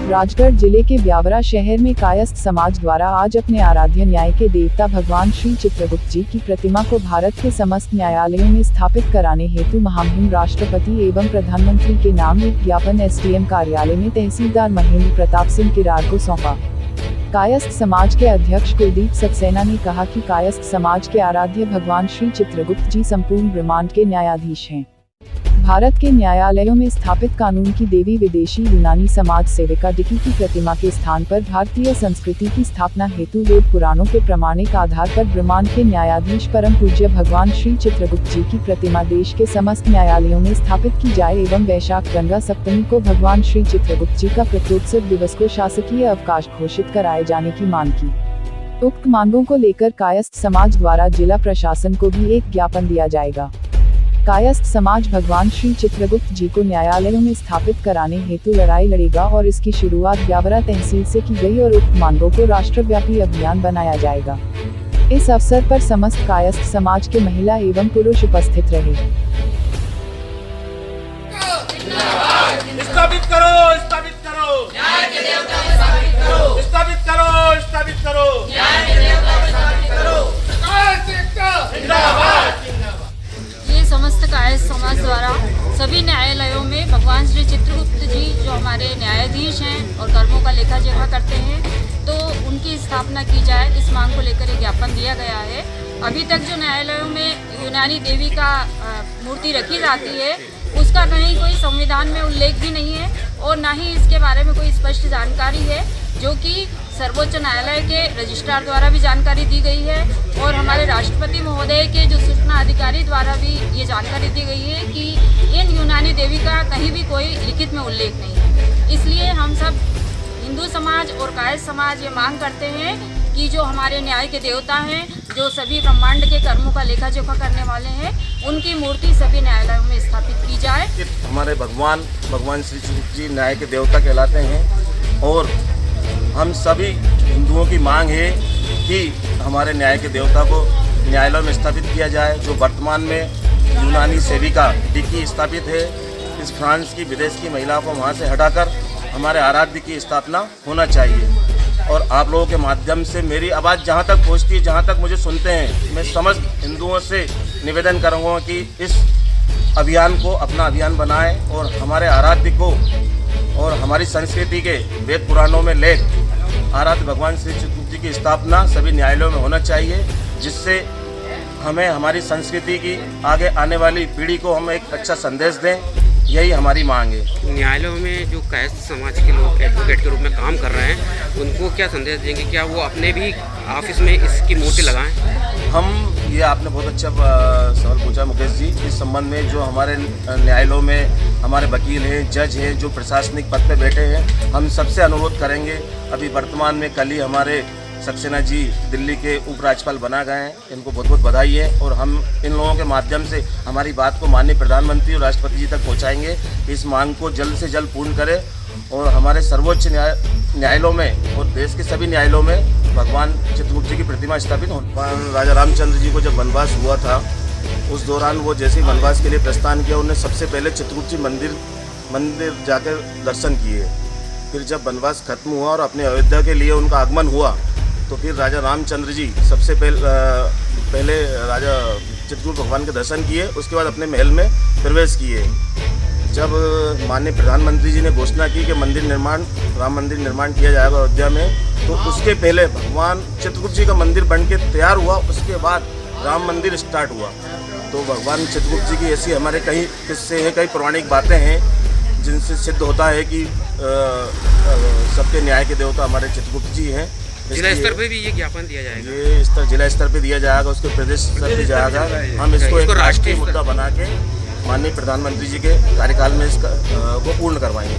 राजगढ़ जिले के ब्यावरा शहर में कायस्थ समाज द्वारा आज अपने आराध्य न्याय के देवता भगवान श्री चित्रगुप्त जी की प्रतिमा को भारत के समस्त न्यायालयों में स्थापित कराने हेतु महामहिम राष्ट्रपति एवं प्रधानमंत्री के नाम एक ज्ञापन एसडीएम कार्यालय में तहसीलदार महेंद्र प्रताप सिंह किरार को सौंपा। कायस्थ समाज के अध्यक्ष कुलदीप सक्सेना ने कहा कि कायस्थ समाज के आराध्य भगवान श्री चित्रगुप्त जी संपूर्ण ब्रह्मांड के न्यायाधीश हैं। भारत के न्यायालयों में स्थापित कानून की देवी विदेशी यूनानी समाज सेविका डिकी की प्रतिमा के स्थान पर भारतीय संस्कृति की स्थापना हेतु वेद पुराणों के प्रमाणिक आधार पर ब्रह्मांड के न्यायाधीश परम पूज्य भगवान श्री चित्रगुप्त जी की प्रतिमा देश के समस्त न्यायालयों में स्थापित की जाए एवं वैशाख गंगा सप्तमी को भगवान श्री चित्रगुप्त जी का प्रत्योत्सव दिवस को शासकीय अवकाश घोषित कराए जाने की मांग की। उक्त मांगों को लेकर कायस्थ समाज द्वारा जिला प्रशासन को भी एक ज्ञापन दिया जाएगा। कायस्थ समाज भगवान श्री चित्रगुप्त जी को न्यायालयों में स्थापित कराने हेतु लड़ाई लड़ेगा और इसकी शुरुआत ब्यावरा तहसील से की गई और उक्त मांगों को राष्ट्रव्यापी अभियान बनाया जाएगा। इस अवसर पर समस्त कायस्थ समाज के महिला एवं पुरुष उपस्थित रहे। स्थापित करो, स्थापित करो, न्याय के देवता को स्थापित करो, स्थापित करो, स्थापित करो, न्याय के देवता को स्थापित करो। ये समस्त कायस्थ समाज द्वारा सभी न्यायालयों में भगवान श्री चित्रगुप्त जी जो हमारे न्यायाधीश हैं और कर्मों का लेखा जोखा करते हैं, तो उनकी स्थापना की जाए, इस मांग को लेकर एक ज्ञापन दिया गया है। अभी तक जो न्यायालयों में यूनानी देवी का मूर्ति रखी जाती है, उसका कहीं कोई संविधान में उल्लेख भी नहीं है और ना ही इसके बारे में कोई स्पष्ट जानकारी है, जो कि सर्वोच्च न्यायालय के रजिस्ट्रार द्वारा भी जानकारी दी गई है और हमारे राष्ट्रपति महोदय के जो सूचना अधिकारी द्वारा भी ये जानकारी दी गई है कि इन यूनानी देवी का कहीं भी कोई लिखित में उल्लेख नहीं है। इसलिए हम सब हिंदू समाज और कायस्थ समाज ये मांग करते हैं कि जो हमारे न्याय के देवता हैं, जो सभी ब्रह्मांड के कर्मों का लेखा जोखा करने वाले हैं, उनकी मूर्ति सभी न्यायालयों में स्थापित की जाए। हमारे भगवान श्री चित्रगुप्त जी न्याय के देवता कहलाते हैं और हम सभी हिंदुओं की मांग है कि हमारे न्याय के देवता को न्यायालय में स्थापित किया जाए। जो वर्तमान में यूनानी सेविका डिकी स्थापित है, इस फ्रांस की विदेश की महिला को वहाँ से हटाकर हमारे आराध्य की स्थापना होना चाहिए। और आप लोगों के माध्यम से मेरी आवाज़ जहाँ तक पहुँचती है, जहाँ तक मुझे सुनते हैं, मैं समस्त हिंदुओं से निवेदन करूँगा कि इस अभियान को अपना अभियान बनाएं और हमारे आराध्य को और हमारी संस्कृति के वेद पुराणों में लेख आराध्य भगवान श्री चित्रगुप्त जी की स्थापना सभी न्यायालयों में होना चाहिए, जिससे हमें हमारी संस्कृति की आगे आने वाली पीढ़ी को हम एक अच्छा संदेश दें, यही हमारी मांग है। न्यायालयों में जो कायस्थ समाज के लोग एडवोकेट के रूप में काम कर रहे हैं, उनको क्या संदेश देंगे? क्या वो अपने भी ऑफिस में इसकी मूर्ति लगाएं? ये आपने बहुत अच्छा सवाल पूछा मुकेश जी। इस संबंध में जो हमारे न्यायालयों में हमारे वकील हैं, जज हैं, जो प्रशासनिक पद पे बैठे हैं, हम सबसे अनुरोध करेंगे। अभी वर्तमान में कल ही हमारे सक्सेना जी दिल्ली के उपराज्यपाल बना गए हैं, इनको बहुत बहुत बधाई है। और हम इन लोगों के माध्यम से हमारी बात को माननीय प्रधानमंत्री और राष्ट्रपति जी तक पहुंचाएंगे। इस मांग को जल्द से जल्द पूर्ण करें और हमारे सर्वोच्च न्यायालयों में और देश के सभी न्यायालयों में भगवान चित्रगुप्त जी की प्रतिमा स्थापित हो। राजा रामचंद्र जी को जब वनवास हुआ था, उस दौरान वो जैसे ही वनवास के लिए प्रस्थान किया, उन्होंने सबसे पहले चित्रगुप्त जी मंदिर जाकर दर्शन किए। फिर जब वनवास खत्म हुआ और अपने अयोध्या के लिए उनका आगमन हुआ, तो फिर राजा रामचंद्र जी सबसे पहले राजा चित्रगुप्त भगवान के दर्शन किए, उसके बाद अपने महल में प्रवेश किए। जब माननीय प्रधानमंत्री जी ने घोषणा की कि राम मंदिर निर्माण किया जाएगा अयोध्या में, तो उसके पहले भगवान चित्रगुप्त जी का मंदिर बन के तैयार हुआ, उसके बाद राम मंदिर स्टार्ट हुआ। तो भगवान चित्रगुप्त जी की ऐसी हमारे कई किस्से हैं, कई पौराणिक बातें हैं, जिनसे सिद्ध होता है कि सबके न्याय के देवता हमारे चित्रगुप्त जी हैं। जिला स्तर पे भी ये ज्ञापन दिया जाएगा? ये जिला स्तर पे दिया जाएगा, उसके प्रदेश स्तर पे जाएगा। हम इसको एक राष्ट्रीय मुद्दा बना के माननीय प्रधानमंत्री जी के कार्यकाल में इसका वो पूर्ण करवाएंगे।